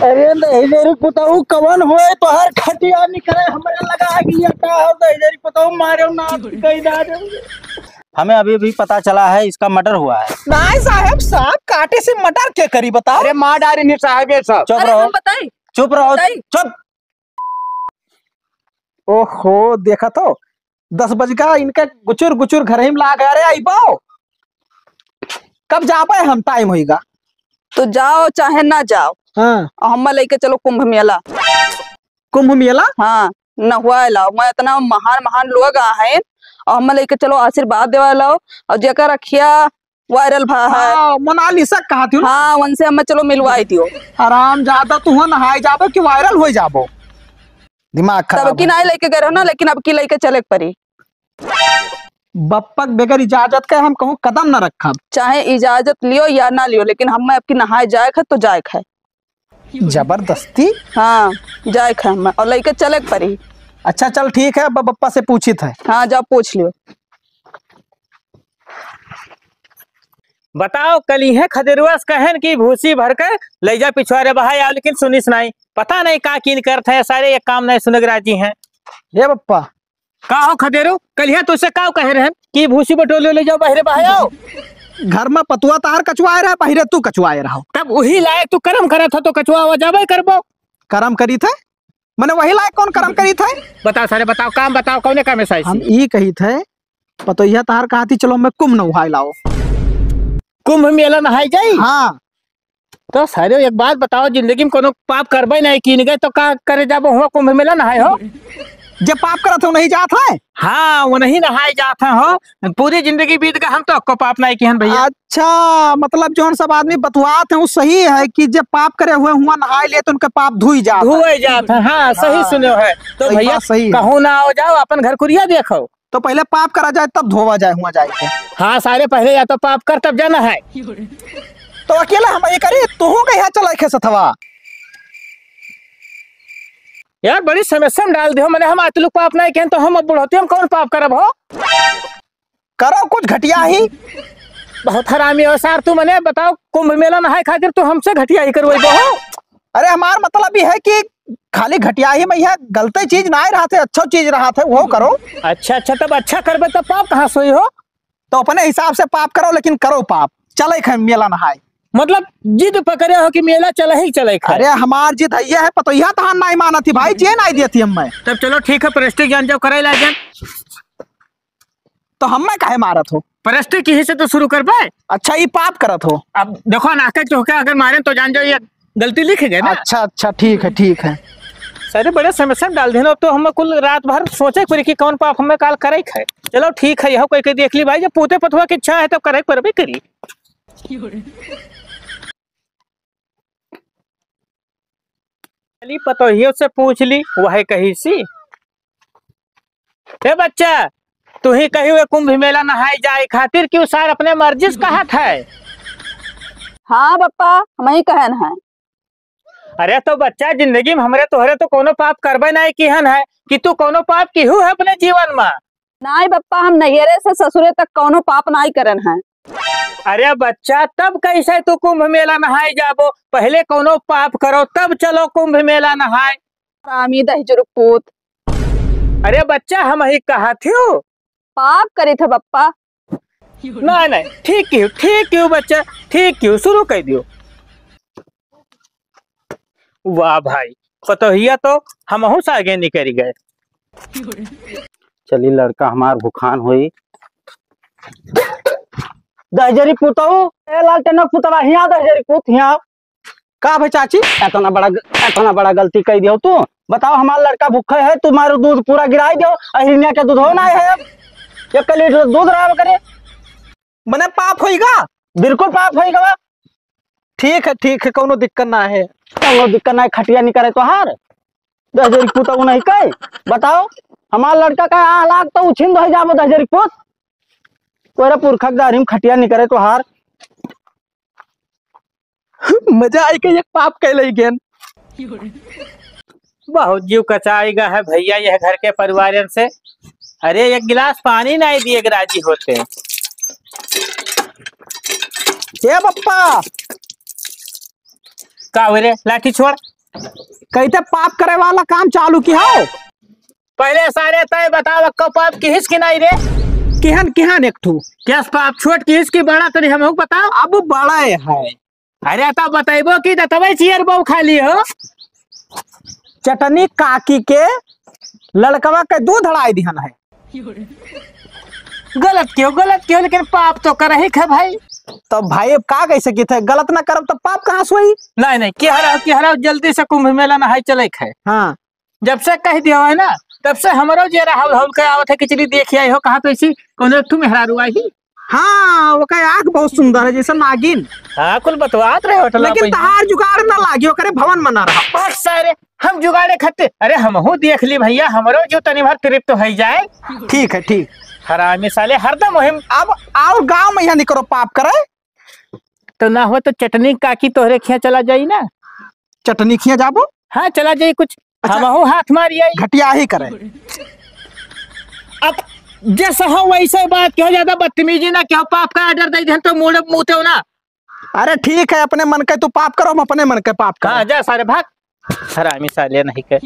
अरे नहीं मेरी पुताऊ कवन होए तो हर खटिया निकले हमारे लगा गया का हो नहीं मेरी पुताऊ मारे ना कहीं ना हमें अभी भी पता चला है इसका मर्डर हुआ है। नहीं साहब सांप काटे से मर्डर क्या करी बताओ। अरे मार डाले नहीं साहब ये सब। चुप रहो चुप रहो चुप। ओहो देखा तो 10 बज का इनका गुचुर गुचुर घर ही में ला गया। अरे आई बाओ कब जा पाए हम टाइम होगा तो जाओ चाहे ना जाओ। हाँ हम लेके चलो कुंभ मेला। कुंभ मेला हाँ न हुआ लाओ मैं इतना महान महान लोग आए और हम लेके चलो आशीर्वाद देवा लाओ और जेकर रखिया वायरल भा है। हाँ, मोनालिसा कहा थी। हाँ उनसे हम चलो मिलवाई दियो। आराम ज्यादा तू नहाए जाबो कि वायरल हो जाबो दिमाग खराब। तब की नहीं लेके गए हो ना लेकिन अब की लेके चले परी। बप्पक बगैर इजाजत के हम कहूँ कदम न रखा। चाहे इजाजत लियो या ना लियो लेकिन हम अब की नहाए जाए है तो जाए है। जबरदस्ती। हाँ जाए है हम और लेके चले परी। अच्छा चल ठीक है बप्पा से पूछी था। हाँ जाओ पूछ लियो। बताओ कल है खदेरुआ कहन की भूसी भर कर ले जा पिछवाड़े बहाय आओ लेकिन सुनिस नहीं पता नहीं का कीन करते हैं सारे एक काम नहीं सुनग राजी हैं। ये बप्पा का हो खदेरू कल है तुझसे का कह रहे हैं कि भूसी बटोले ले जाओ बहरे बहाय आओ। घर में पतुआ तार कचवाए रहा बहरे तू कचवाए रहा। तब वही लायक तू कर्म करा था तो कचवा जाबे करबो। कर्म करी थे मैंने वही लायक कौन कर्म करी थे। बताओ सारे बताओ काम बताओ कौन काम है। हम ये कही थे पतोहिया तार कहा थी चलो मैं कुंभ नहाए लाओ। कुंभ मेला नहाई जाई। हाँ तो सारे एक बात बताओ जिंदगी में कोनो पाप करबे नहीं कीन गए तो का करे जाबो हुआ कुंभ मेला नहाए हो। जब पाप करा था नहीं जात है। हाँ वो नहीं नहाए जाते हो पूरी जिंदगी बीत गए हम तो आपको पाप नहीं किहन भैया। अच्छा मतलब जो सब आदमी बतवात है वो सही है कि जब पाप करे हुए हुआ नहाए ले तो उनका पाप धुई जाता है। हाँ सही सुने है तो भैया सही कहूँ ना आओ जाओ अपन घर कुरिया देखो तो पहले पाप करा जाए तब धोवा जाए हुआ जाए। हाँ सारे पहले या तो पाप कर तब जाना है। तो अकेला हम ये करे तू कहा चला खेसथवा यार बड़ी समस्या में डाल दो मैंने हम आज लोग पाप नहीं किए तो हम अब बुढ़ोते हम कौन पाप करब हो। करो कुछ घटिया ही बहुत हरामी हो सार तू मैंने बताओ कुंभ मेला नहाए खातिर तू हमसे घटिया ही करवाई हो। अरे हमार मतलब ये है कि खाली घटिया ही में यह गलती चीज ना रहा थे अच्छा चीज रहा थे वो करो। अच्छा अच्छा तब अच्छा करबे तब पाप कहाँ सोई हो। तो अपने हिसाब से पाप करो लेकिन करो पाप चले मेला नहाए। मतलब जिद पकड़े हो कि मेला चले ही चले। अरे हमार जिद है है पतो यह तहां नहीं माना थी भाई जे नहीं दी थी हम मैं। तब चलो ठीक है प्रेस्टिक जान जाओ करे लाजन तो हम मैं काहे मारत हो। प्रेस्टिक ही से तो शुरू कर पाए। अच्छा ये पाप करत हो। अब देखो नाके चौके अगर मारे तो जान जाओ ये गलती लिख गए ना। अच्छा अच्छा ठीक है सारे बड़े समस्या डाल देना तो हम कुल रात भर सोचे पड़ी कि कौन पाप हमें काल करे है। चलो ठीक है यह कोई देख ली भाई जब पोते पथुआ की इच्छा है तो करे पर भी करी। पतोहियों से पूछ ली वह कही सी हे बच्चा तू ही कही हुए कुंभ मेला नहाए जाए खातिर क्यों सार अपने मर्जी से कहा था। हाँ पप्पा हम ही कहन है। अरे तो बच्चा जिंदगी में हमरे तोहरे तो कोनो पाप करबे नहीं किहन है कि तू कोनो पाप किहू है अपने जीवन में। नहीं पप्पा हम नैहरे से ससुरे तक कोनो पाप नहीं करन है। अरे बच्चा तब कैसे तू कुंभ मेला नहाए जाबो पहले कोनो पाप करो तब चलो कुंभ मेला नहाए। रामी दही जुरुक पूत। अरे बच्चा हम ही कहा थी पाप करे थे पप्पा। नहीं ठीक क्यों बच्चा ठीक क्यों शुरू कर दियो। वाह भाई पतोहिया तो हम से आगे निकल गए। चली लड़का हमार भुखान हुई दहजरी पुतऊ लालटेन पुतवा हिया दहजरी पुत हिया का भाई चाची इतना बड़ा गलती कर दियो तू। बताओ हमारा लड़का भूखे है तुम्हारे दूध पूरा गिराई दो अहिरिया के दूध होना है अब 1 लीटर दूध रहा करे मने पाप होएगा। बिल्कुल पाप होएगा। ठीक है कोनो दिक्कत ना है। कोनो दिक्कत नहीं खटिया नहीं करे तो हार दहजरी पुतऊ नहीं कहे। बताओ हमारा लड़का का हालात तो उछिन दो जाबो दहजरी पुत तोरा पुरखदारी में खटिया नहीं करे तो हार। मजा आई के एक पाप कैले गेन। बहुत जीव कचाएगा है भैया यह घर के परिवार से। अरे एक गिलास पानी नहीं दिए राजी होते। ये बप्पा का रे लाठी छोड़ कहते पाप करे वाला काम चालू किया हो। पहले सारे तय बताओ कब पाप किस की नहीं रे? किहन किहन एक ठू क्या पाप छोट किस की बड़ा तरी हमहू बताओ। अब बड़ा है। अरे तब बताइबो की तबे चियर बहु खाली हो। चटनी काकी के लड़कवा के दूध हड़ाई दिहन है। गलत क्यों लेकिन पाप तो कर ही है भाई। तो भाई अब का कैसे की थे, गलत ना करब तो पाप कहाँ से हुई। नहीं की हराओ जल्दी से कुंभ मेला नहाई चले है। हाँ जब से कह दिया है ना तब से हमारो जे राहुल हौल के आवत है खिचड़ी देखी आई हो कहाँ तो ऐसी कोनो एक मेहरारू आई। हाँ वो का आँख बहुत सुंदर है जैसे नागिन। हाँ कुल बतवात रहे होटल लेकिन तहार जुगाड़ ना लागियो करे भवन मना रहा। बस सारे हम जुगाड़े खत्ते। अरे हमहू देख ली भैया हमरो जो तनी भर तृप्त हो जाए। ठीक है ठीक। हरामी साले हरदम मुहिम। अब आओ गांव में यहाँ निकलो पाप करे तो ना हो तो चटनी काकी तोहरे खिया चला जाई ना। चटनी खिया जाबो। हाँ चला जाई कुछ। अच्छा। हमहू हाथ मारी आई घटिया ही करे। अब जैसा हो वैसे बात क्यों ज्यादा बदतमीजी ना क्यों पाप का ऑर्डर दे दे तो मुंह मुँहते हो ना। अरे ठीक है अपने मन के तू पाप करो हम अपने मन के पाप करो। हाँ जा सारे भाग हरामी साले नहीं के।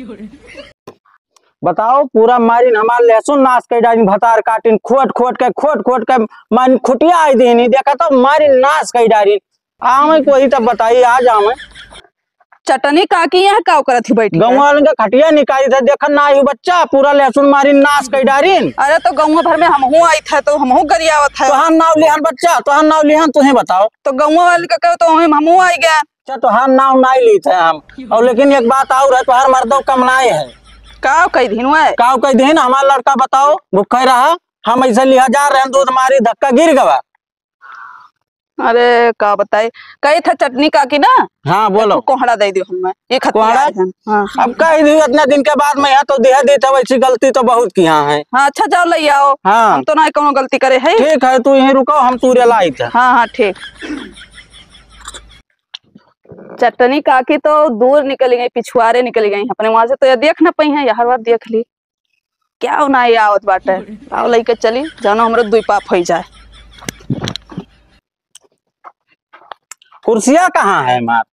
बताओ पूरा मारिन हमार लहसुन नाश कर डालिन भतार काटिन खोट खोट के मान खुटिया आई देनी देखा तो मारिन नाश कर डालिन। आमे कोई तब बताइए आज आमे चटनी काकी यहाँ का करत थी बैठी गाँव वाले का खटिया निकाली था देखा ना आयु बच्चा पूरा लहसुन मारिन नाश कर डालिन। अरे तो गाँव भर में हमहू आई था तो हमहू गरियावत है। तोहार नाव लिहन बच्चा तोहार नाव लिहन तुम्हें बताओ। तो गाँव वाले का कहो तो हमहू आई गया। अच्छा तोहार नाव नहीं ली थे हम और लेकिन एक बात और है तोहार मर्दों कमनाए है का कई दिन हुआ का कह दिन हमारा लड़का बताओ भूखा रहा हम ऐसे लिहा जा रहे हैं दूध मारी धक्का गिर गवा। अरे का बताए कही था चटनी काकी ना। हाँ बोलो कोहड़ा दे दियो हमें एक कोहड़ा? हाँ अब कह दी इतने दिन के बाद में यहाँ तो देह दी था वैसी गलती तो बहुत की यहाँ है। हाँ अच्छा जाओ ले आओ। हाँ हम तो ना कोनो गलती करे है। ठीक है तू यहीं रुको हम तूरे लाई थे। हाँ हाँ ठीक। चटनी काकी तो दूर निकल गई पिछुआरे निकल गई अपने वहां से तो ये देख ना पाई है यार बात देख ली क्या ना आवत बाटे। आओ लेके चली जानो हमरो दुई पाप हो जाए। कुर्सियाँ कहाँ है मार?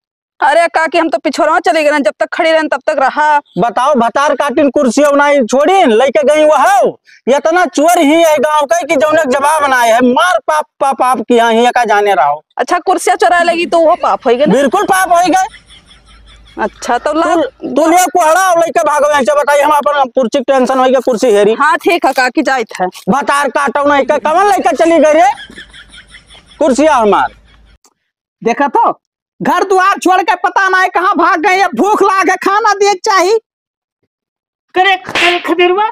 अरे काकी हम तो पिछोरवा चले गए जब तक खड़ी रहन तब तक रहा। बताओ भतार काटिन कुर्सियाँ बनाई छोड़ी लेके गई वह इतना चोर ही है गाँव का कि जौन जवाब बनाए है मार पाप पाप आप की यहाँ का जाने रहो। अच्छा कुर्सियाँ चुरा लगी तो वो पाप हो गए। बिल्कुल पाप हो गए। अच्छा तो दुनिया कोहड़ा लेके भागो ऐसे बताइए हम अपन कुर्सी टेंशन हो गया कुर्सी हेरी। हाँ ठीक है काकी जाइत है। भतार काटो नहीं के कमल लेके चली गई रे कुर्सियाँ हमार। देखा तो घर द्वार छोड़ के पता नहीं कहाँ भाग गए। भूख लागे खाना दिए चाहिए करे खदिरवा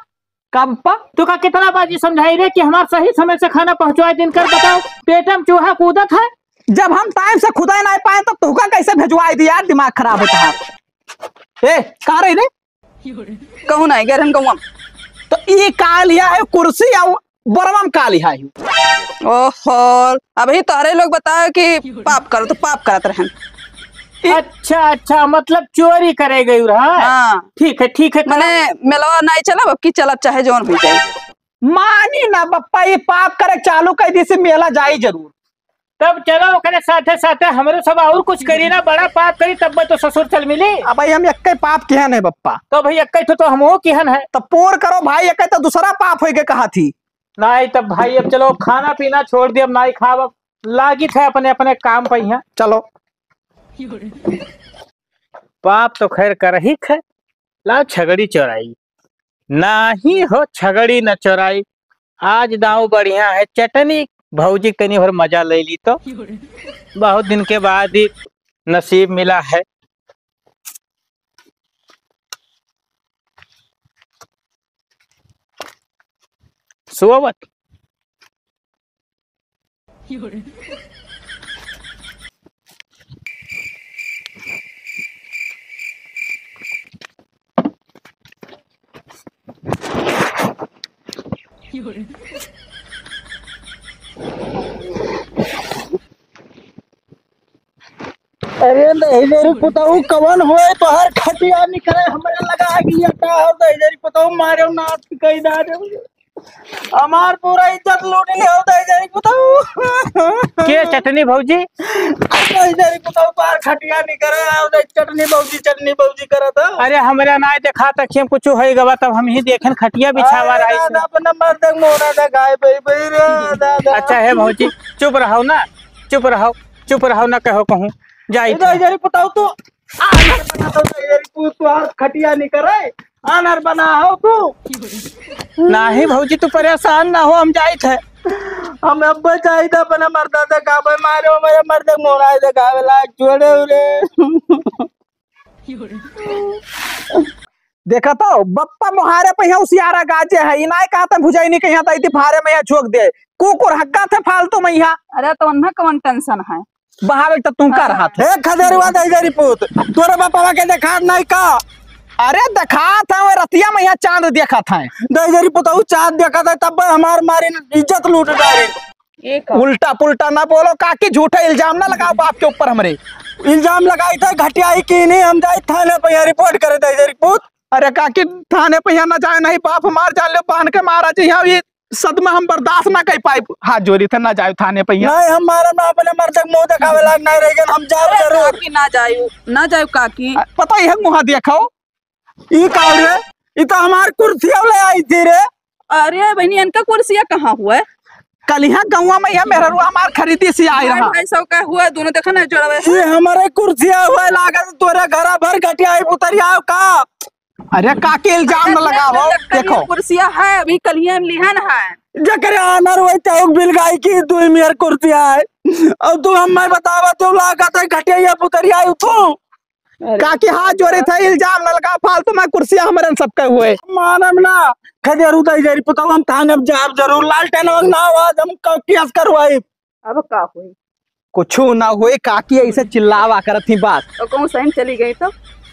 कब तो का कितना बाजी समझाई रे कि हमार सही समय से खाना पहुंचवाए दिन कर बताओ पेटम चूहा कूदत है। जब हम टाइम से खुदा नहीं पाए तो तुका कैसे भेजवाई दिया यार दिमाग खराब है तुम्हारा। ए कहाँ रही रे कहूँ ना गए कहूँ तो ये का लिया है कुर्सी या बरवम का लिया है। ओहो अभी तारे लोग बताओ कि पाप करो तो पाप करत रहन। अच्छा मतलब चोरी करे गई रहा। हाँ ठीक है मैंने मेलवा नहीं चला अब की चलब चाहे जोन भी जाए। मानी ना बप्पा ये पाप करे चालू कर दी से मेला जाई जरूर। तब चलो ओकरे साथे साथे हमरो सब और कुछ करी ना बड़ा पाप करी तब तो ससुर चल मिली। अब भाई हम एक पाप किहन है बप्पा तो भाई एक तो हमो किहन है तो पोर करो भाई एक तो दूसरा पाप हो गए कहा थी नहीं तब भाई अब चलो खाना पीना छोड़ दिया अब नहीं खाव लागी थे अपने अपने काम पे यहाँ चलो। पाप तो खैर कर ही है ला छगड़ी चोराई ना ही हो छगड़ी न चोराई। आज दाव बढ़िया है चटनी भौजी कनी भर मजा ले ली तो बहुत दिन के बाद ही नसीब मिला है। सुवत अरे नहीं पुताऊ कवन होए तो हर खटिया निकले हमारे लगा गया का हो दे पुताऊ मारे नाच की कही ना दे हमार पूरा इज्जत लूट ले हो दे पुताऊ। के चटनी भौजी अरे इधर बताओ पार खटिया नहीं करे आओ चटनी बौजी करत हो। अरे हमरा ना देखा तक हम कुछ है गवा तब हम ही देखें खटिया बिछावा रही दादा अपना मर्द मोरा दा गाय पे रे दादा। अच्छा है भौजी चुप रहो ना चुप रहो ना कहो कहूँ जाई इधर बताओ तो आनर बना तो इधर तू हाथ खटिया नहीं करे आनर बना हो तू। नहीं भौजी तू परेशान ना हो हम जाई थे। हम अब चाहिए था अपना मर्दा दा गावे मारो मेरे मर्द मोरा दा गावे लाग छोड़े रे। देखा तो बप्पा मोहारे पे यहाँ उसियारा गाजे है इनाय कहता भुजाई नहीं कहीं आता फारे में यहाँ छोक दे कुकुर हक्का थे फालतू में यहाँ। अरे तो उन्हें कौन टेंशन है बहावे तो तुम कर रहा थे। खदेरवा दे इधर पूत तोरे बापा के देखा नहीं का। अरे देखा था वो रतिया में यहाँ चांद देखा था इधर पुताऊ चांद देखा था तब हमार मारी इज्जत लूट डाली। उल्टा पुल्टा ना बोलो काकी झूठा इल्जाम ना लगाओ बाप के ऊपर हमरे। इल्जाम लगाई था घटिया की नहीं हम जाए थाने पे यहाँ रिपोर्ट करे थे इधर पूत। अरे काकी थाने पे यहाँ ना जाए नहीं बाप हमार जान लो बांध के मारा जी यहाँ ये सदमा हम बर्दाश्त ना कर पाए हाथ जोड़ी थे ना जाए थाने पे नहीं हमारा ना अपने मर्द मुंह दिखावे लाग नहीं रहेगा हम जाओ जरूर। ना जाओ काकी पता ही है मुँह देखो ई का रे ई तो हमार कुर्सी ले आई थी रे। अरे बहनी इनका कुर्सिया कहाँ हुआ है कल यहाँ गाँव में यह मेहरु हमार खरीदी से आई रहा 250 का हुआ दोनों देखा ना जोड़ा ये हमारे कुर्सिया हुआ लागत तोरे घर भर घटिया उतरिया का। अरे काकी इल्जाम न लगाओ देखो कुर्सिया है अभी कलिया में लिहन है जकरे आनर वही तो बिल गाय की तू मेर कुर्सिया है और तू हमें बतावा तू लागत है घटिया पुतरिया तू काकी हाथ जोड़े थे इल्जाम न लगा फालतू में कुर्सियां हमारे सबके हुए मानम ना खदेरू दई जरी पता हम थाने जाब जरूर लालटेन ना आवाज हम केस करवाई। अब का हुई कुछ ना हुए काकी ऐसे चिल्लावा करत थी बात तो कौन सही चली गई तो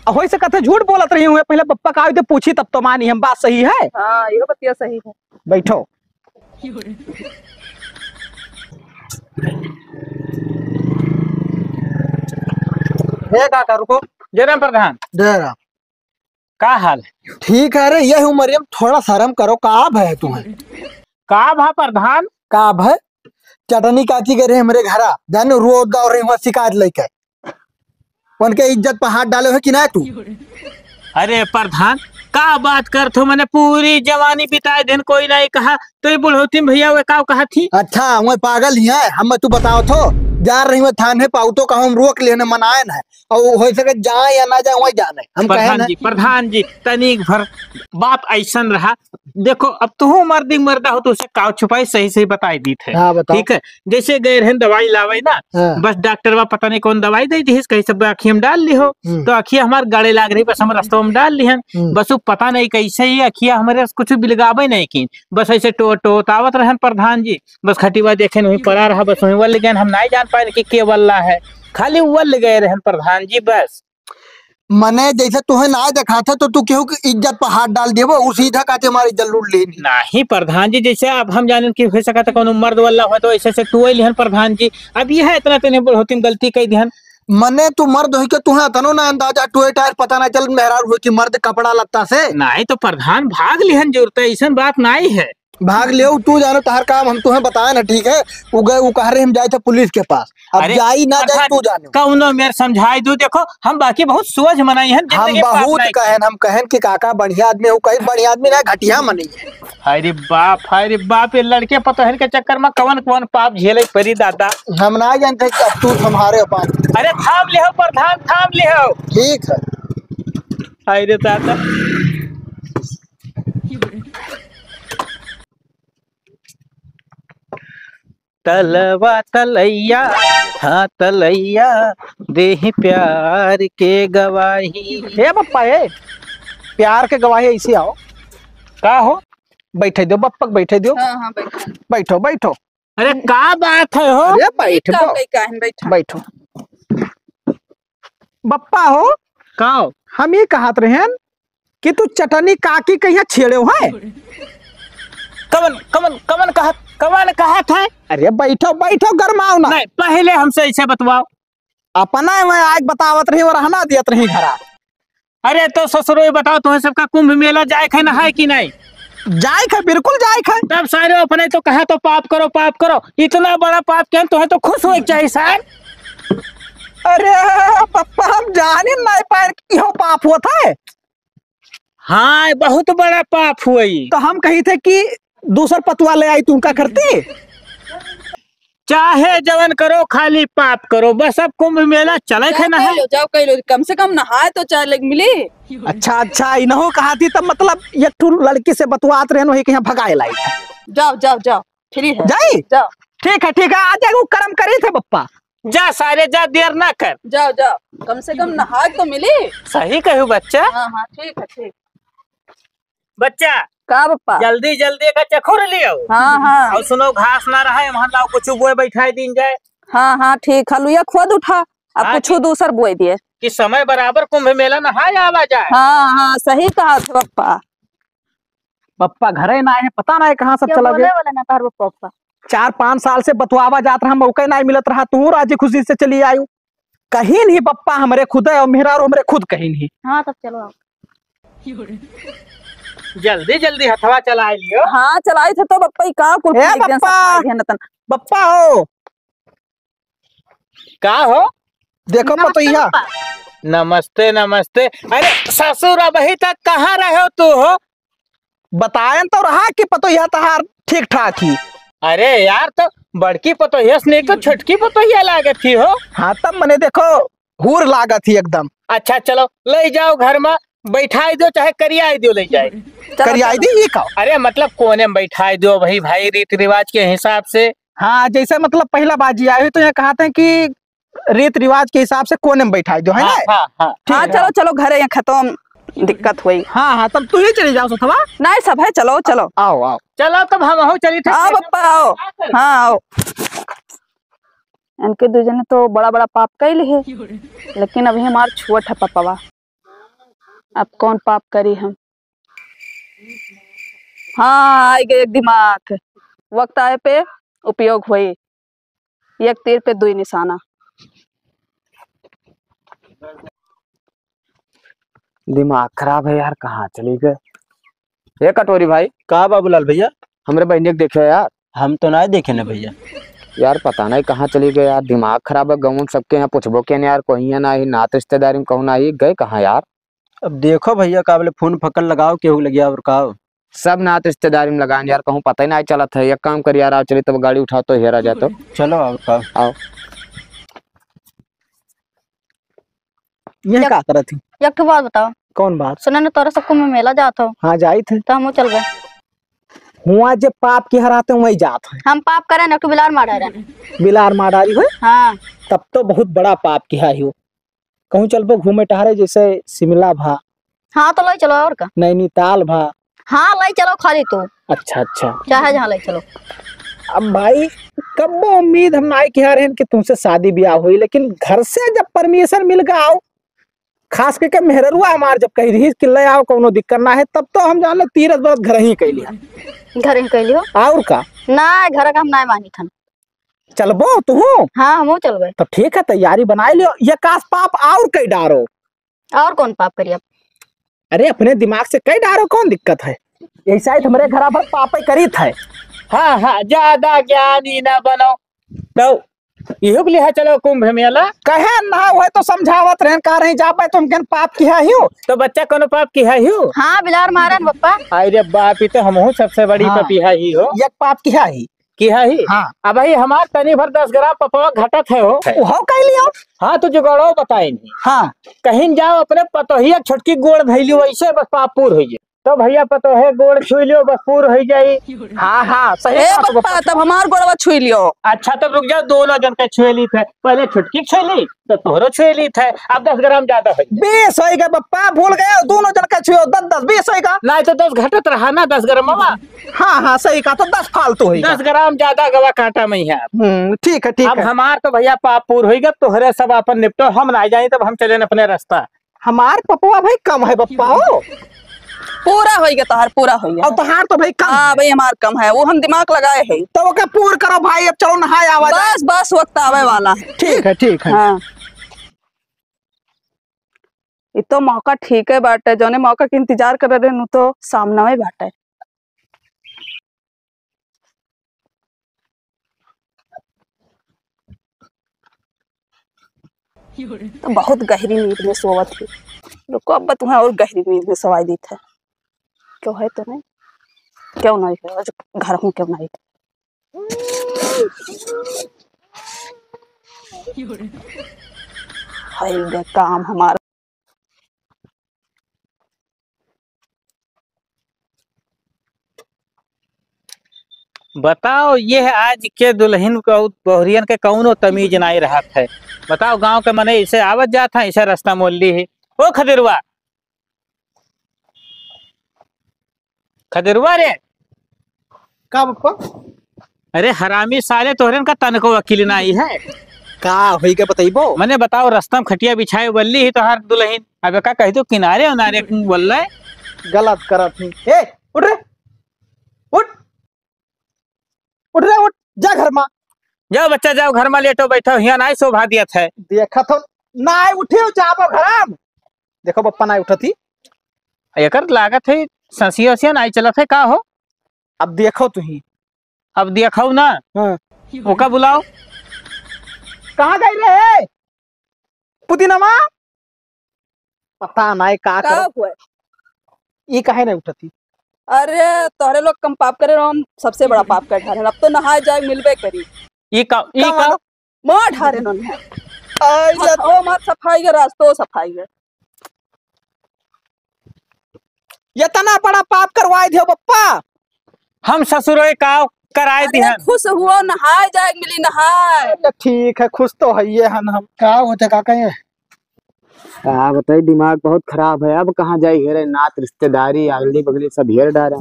हो से कथे झूठ बोलत रही हुए पहले पप्पा का तो पूछी तब तो मानी हम बात सही है। हाँ ये बतिया सही है बैठो हे काका रुको जरा प्रधान डेरा का हाल है ठीक है रे ये उमरियम थोड़ा शर्म करो काब है तुम्हें का भा प्रधान काब है चटनी काची करे हमरे घरा जानो रोज दौड़ रही हुआ शिकायत लेके उनके इज्जत पर हाथ डाले हो कि ना तू। अरे प्रधान का बात कर थो मैंने पूरी जवानी बिताए दिन कोई नहीं कहा तो ये बुढ़ौती भैया वे का कहा थी। अच्छा मैं पागल ही है हम तू बताओ थो जा रही हूँ थाने पाऊ तो हम रोक लेने मनाए है और हो सके जाए या ना जाए वही जाने हम प्रधान जी तनिक भर बात ऐसा रहा देखो अब तू मर्दा हो तो उसे काव छुपाई सही सही बताई दी थे। हाँ, ठीक है जैसे गए रहे दवाई लावे ना बस डॉक्टर बा पता नहीं कौन दवाई दे दी कहीं सब आखिया में डाल ली हो तो आखिया हमारे गड़े लाग रही बस हम रास्ते में डाल ली बस वो पता नहीं कैसे ही आखिया हमारे कुछ बिलगावे नहीं की बस ऐसे टोटावत रहन प्रधान जी बस खटीवा देखे वही पड़ा रहा बस वही वल गए हम नहीं जान पाए कि के वल्ला है खाली वल गए रहन प्रधान जी बस मने जैसे तुम्हें ना देखा था तो तू क्यों इज्जत पर हाथ डाल दिए वो उसी धकाते हमारी जल्लूट ले नहीं प्रधान जी जैसे अब हम जाने की हो सका था कौन मर्द वाला हो तो ऐसे टू लिहन प्रधान जी अब यह है इतना तेने होती गलती कई दिहन मने तू मर्द हो के तुम्हें तनो ना अंदाजा टोए टायर पता ना चल मेहरार हो कि मर्द कपड़ा लगता से नहीं तो प्रधान भाग लिहन जरूरत है ऐसा बात नहीं है भाग ले तू जानो तार काम हम तुम्हें बताए ना ठीक है वो गए वो कह रहे हम जाए थे पुलिस के पास अब जाई ना जाए तू जाने कौनो मेरे समझाई दू देखो हम बाकी बहुत सोच मनाई हैं हम बहुत कहन हम कहन कि काका बढ़िया आदमी हो कहीं बढ़िया आदमी ना घटिया मनी अरे बाप ये लड़के पता है के चक्कर में कवन कवन पाप झेले परी दादा हम ना जानते अब तू हमारे पास अरे थाम ले हो प्रधान थाम ले हो ठीक है अरे दादा तलवा तलैया हाँ तलैया देह प्यार के गवाही हे बप्पा ए प्यार के गवाही ऐसे आओ का हो बैठे दो बप्पा बैठे दो हाँ बैठो बैठो अरे का बात है हो अरे बैठो बैठो बप्पा हो का हो? हम ये कहत रहे कि तू चटनी काकी कहीं छेड़े हो है कवन कहा था अरे बैठो बैठो गरमाओ ना नहीं पहले हमसे ऐसे बतवाओ अपना मैं आज बतावत रही और रहना दियत रही घरा अरे तो ससुरो बताओ तुम्हें सबका कुंभ मेला जाए है ना है कि नहीं जाए खा बिल्कुल जाए खा तब सारे अपने तो कहा तो पाप करो इतना बड़ा पाप क्या तुम्हें तो खुश हो चाहिए सर अरे पप्पा हम जाने नहीं पाए कि यो पाप हुआ था। हाँ बहुत बड़ा पाप हुआ ये। तो हम कही थे कि दूसर पतवा ले आई तुम क्या करती। चाहे जवन करो खाली पाप करो, बस अब कुंभ मेला चले खे ना है। जाओ कह लो, कम से कम नहाए तो चाय लग मिली। अच्छा अच्छा इनहो कहा थी तब मतलब ये ठू लड़की से बतवात रहे वही के यहाँ भगाए लाई। जाओ जाओ जाओ, फ्री है, जाई जाओ ठीक है आ जाए कर्म करे थे पप्पा। जा सारे जा, देर ना कर। जाओ जाओ, कम से कम नहाए तो मिली। सही कहू बच्चा। हाँ हाँ ठीक है ठीक। बच्चा का पप्पा? जल्दी जल्दी का चखुर लियो। हाँ हाँ और सुनो घास ना रहा वहां लाओ कुछ बोए बैठाई दिन जाए हाँ हाँ ठीक। हलुआ खुद उठा, अब हाँ, कुछ दूसर बोए दिए। कि समय बराबर कुंभ मेला नहाए आवा जाए। हाँ हाँ सही कहा था पप्पा। पप्पा घरे ना आए पता ना कहाँ सब चला गया। वाला ना तार पप्पा। 4-5 साल से बतवावा जात रहा मौका नहीं मिलत रहा, तू राजी खुशी से चली आयु। कहीं नहीं पप्पा हमारे खुद है और मेहरा और हमारे खुद कहीं नहीं। हाँ तब चलो आप। जल्दी जल्दी हथवा चलाए लियो। हाँ चलाई थे तो पप्पा ही का कुल ए पप्पा पप्पा हो का हो? देखो पतोहिया। नमस्ते नमस्ते। अरे ससुर अभी तक कहाँ रहे हो तू हो? बतायन तो रहा कि पतोहिया तहार ठीक ठाक ही। अरे यार तो बड़की पतोहिया से तो छोटकी पतोहिया लागत थी हो। हाँ तब मैंने देखो हूर लागत ही एकदम। अच्छा चलो ले जाओ घर में बैठाई दो, चाहे करियाई दो ले जाए। करियाई दी ये का। अरे मतलब कोने में बैठाई दो भाई, भाई रीति रिवाज के हिसाब से। हाँ जैसे मतलब पहला बाजी आई हुई तो ये कहते हैं कि रीत रिवाज के हिसाब से कोने में बैठाई दो है हाँ ना। हाँ हाँ हाँ चलो चलो घरे यहाँ खत्म, दिक्कत हुई। हाँ तब तू ही चली जाओ सथवा। नहीं सब है, चलो चलो आओ आओ चलो तब हम चली थे। आओ पप्पा आओ। हाँ आओ। इनके दो जने तो बड़ा बड़ा पाप कैल है, लेकिन अभी हमार छुअट है पप्पा। अब कौन पाप करी हम। हाँ आई गए दिमाग, वक्त आए पे उपयोग हुई। एक तीर पे 2 निशाना। दिमाग खराब है यार, कहाँ चली गए। ये कटोरी भाई, कहा बाबूलाल भैया? हमरे बहनी को देखो यार। हम तो ना देखे ना भैया। यार पता नहीं कहाँ चली गए यार, दिमाग खराब है। गाँव सबके यहाँ पूछबो के यार, कोई ना ही नात रिश्तेदारी में कहूँ ना ही गए कहाँ यार। अब देखो भैया काबले फोन फकड़ लगाओ केहू लगिया और काओ। सब नात रिश्तेदारी में लगान यार, कहूँ पता ही नहीं चला था। एक काम कर यार, आओ चली तब गाड़ी उठाओ तो हेरा जाए तो। चलो और काओ। आओ ये क्या करत थी। एक ठो बात बताओ, कौन बात। सुना ना तोरा सबको में मेला जात हो, हाँ जाई थे तो हम चल गए। हुआ जब पाप की हराते वही जात है। हम पाप करे ना, बिलार मारा रहे। बिलार माडारी हो हाँ तब तो बहुत बड़ा पाप किया हो। कहूँ चलबो घूमे टहरे जैसे शिमला भा, हाँ तो ले चलो और का। नैनीताल भा। हाँ ले चलो खाली तू, अच्छा चाहे जहाँ ले चलो। अब भाई कब उम्मीद हम नहीं किया रहे कि तुमसे शादी ब्याह हुई, लेकिन घर से जब परमिशन मिल गया आओ, खास करके मेहरुआ हमार जब कही रही कि ले आओ कोनो दिक्कत ना है, तब तो हम जान तीरथ व्रत घर ही कह लिया। घर ही कह लियो और का ना, घर का हम ना मानी थन। चलबो तू। हाँ हम चल गए। तो ठीक है तैयारी बनाई लियो। ये काश पाप और कई डारो। और कौन पाप करिए अब। अरे अपने दिमाग से कई डारो, कौन दिक्कत है। ऐसा ही हमारे घर पर पाप ही करी था। हाँ हाँ ज्यादा ज्ञानी ना बनो। तो इहो के लिए चलो कुंभ मेला। कहे ना हुए तो समझावत रहे का रही जा पाए तुम के पाप किया ही हो। तो बच्चा कोनो पाप किया ही हो। हाँ बिलार मारा न पप्पा। अरे बाप, ये तो हमहू सबसे बड़ी हाँ। पपिया ही हो। एक पाप किया ही। हाँ अब भाई हमार तनी भर 10 ग्राम पपवा घटत है हो। वो कह लियो। हाँ तो जुगाड़ो बताई नहीं। हाँ कहीं जाओ अपने पतोहिया छोटकी गोड़ धैलियो, वैसे बस पाप पूर हो जाए। तो भैया पतोहे गोड़ छू लियो बस पूर हो जाई। हाँ सही ए बात पप्पा तब हमार गोड़वा छुई लियो। अच्छा तब रुक जाओ, दोनों जन के छुएली थे, पहले छुटकी छुएली तो तोहरो छुएली थे। अब 10 ग्राम ज्यादा हो 20 होएगा पप्पा, भूल गए दोनों जन का छुओ 10 20 होएगा। नहीं तो 10 घटत रहा ना 10 ग्राम मामा। हाँ सही कहा, तो 10 फालतू होएगा। 10 ग्राम ज्यादा गवा काटा में है। ठीक है अब हमार तो भैया पाप पूर होगा, तोहरे सब अपन निपटो, हम ना जाए तब हम चले अपने रास्ता। हमार पपुआ भाई कम है पप्पा हो। पूरा होइगा तोहार, पूरा होइगा। और तोहार तो भाई कम। हाँ भाई हमार कम है, वो हम दिमाग लगाए है। तो ओके पूर करो भाई, अब चलो नहाए आवाज। बस बस वक्त आवे वाला है। ठीक है। हाँ ये तो मौका ठीक है बाटे, जोने मौका के इंतजार कर रहे नु तो सामना में बाटे। तो बहुत गहरी नींद में सोवत थी। रुको अब तुम्हें और गहरी नींद में सवाई दी थे। क्यों है तो नहीं, क्यों नहीं है आज घर हूँ, क्यों नहीं है काम हमारा। बताओ ये आज के दुल्हन को बहुरियन के कौनो तमीज नहीं रहा है। बताओ गांव के मने इसे आवत जात है, इसे रास्ता मोल्ली है। ओ खदिरवा, खदिरवा रे, का बप्पा अरे हरामी साले तोहरन का तन को वकील नहीं है। का होई के बताइबो। मने बताओ रास्ता में खटिया बिछाए बल्ली ही तो हर दुल्हन अब का कही तो किनारे उनारे बोल रहे गलत करत ही। ए उठ रे, उठ उठ रे, उठ जा घर में। जाओ बच्चा जाओ घर में, लेटो बैठो, यहाँ नहीं शोभा दिया था। देखा तो नाय उठे जाबो घर में। देखो बप्पा नाय उठती। एकर लागत है ससिया से नहीं चलत है का हो। अब देखो तुही। अब देखो ना। हाँ। ओका बुलाओ। कहाँ गई रे पुदीनमा? पता नहीं का का कर। हुआ? ये काहे नहीं उठती? अरे तोहरे लोग कम पाप करे, हम सबसे बड़ा पाप कर ढारे। अब तो नहाए जाए मिलबे करी। ये का मार ढारे न आई जा ओ मार सफाई के रास्तो सफाई है। ये तना बड़ा पाप करवाए दियो बप्पा। हम ससुरों का कराए अरे दिहन। खुश हुआ, नहाए जाए मिली नहाए। ठीक है, खुश तो है ये हन। हम का होते का कहे क्या बताइए, दिमाग बहुत खराब है। अब कहाँ जाई हेरे, नात रिश्तेदारी अगली बगली सब हेर डारे।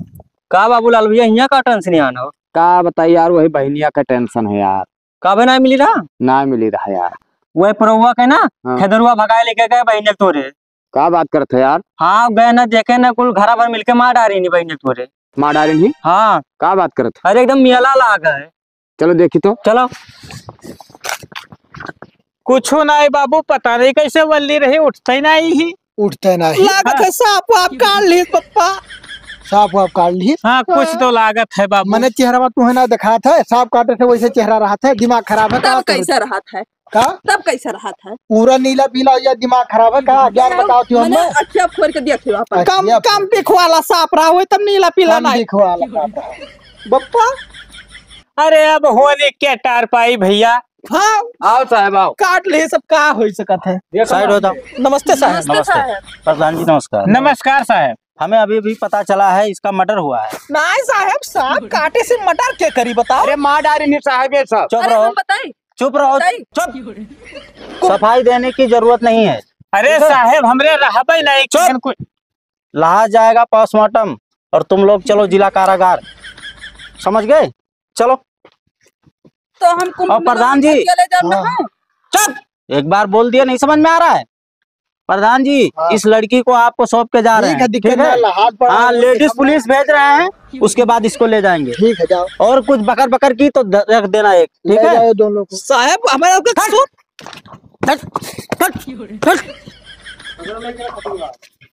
का बाबूलाल भैया यहाँ का टेंशन नहीं आना हो? का बताइए यार, वही बहनिया का टेंशन है यार। काबे ना मिली रहा? ना मिली रहा यार। वही परौआ के ना हाँ। खदरुआ भगाए लेके गए बहने तोरे। का बात करते है यार? हाँ गए ना, देखे ना कुल घरा भर मिलके मार डारी नहीं बहने तोरे। माँ डारी नहीं? हाँ का बात करते? अरे एकदम मियाला लाग है। चलो देखी तो। चलो। कुछ नहीं बाबू, पता नहीं कैसे बल्ली रही, उठते ही नहीं ही। उठते नहीं लागत है। सांप आप काट ली पप्पा, सांप आप काट ली। हाँ कुछ तो लागत है बाबू। मैंने चेहरा तुम्हें ना दिखा था, सांप काटे थे वैसे चेहरा रहा था। दिमाग खराब है तब कैसा रहा था? का? तब कैसा रहा था? पूरा नीला पीला या दिमाग खराब है का? ज्ञान बताओ तुम मैंने हमें। अच्छा खोल के देखियो अपन। कम कम दिखवाला सांप रहा हो तब नीला पीला नहीं दिखवाला बप्पा। अरे अब होने क्या टार पाई भैया। हाँ आओ साहब आओ। काट ले सब का हो सकत है। साइड हो जाओ। नमस्ते साहब। नमस्ते प्रधान जी, नमस्कार। नमस्कार साहब। हमें अभी भी पता चला है इसका मर्डर हुआ है। नहीं साहब, सांप काटे से मटर क्या करी बताओ। अरे माँ डारी नहीं साहब, ये सब चुप अरे रहो, हम बताई चुप रहो, बताई। चुप। सफाई देने की जरूरत नहीं है। अरे साहब हमरे रहबे नहीं। चुप। लाया जाएगा पोस्टमार्टम और तुम लोग चलो जिला कारागार। समझ गए? चलो। तो हम कुंभ और प्रधान जी। ले जाना है। चुप। एक बार बोल दिया, नहीं समझ में आ रहा है? प्रधान जी इस लड़की को आपको सौंप के जा रहे हैं। ठीक है? हाँ लेडीज पुलिस भेज रहे हैं, उसके बाद इसको ले जाएंगे। ठीक है जाओ। और कुछ बकर बकर की तो रख देना एक। ठीक ले है? जाओ दोनों को। साहब हमें आपका हट, हट, हट।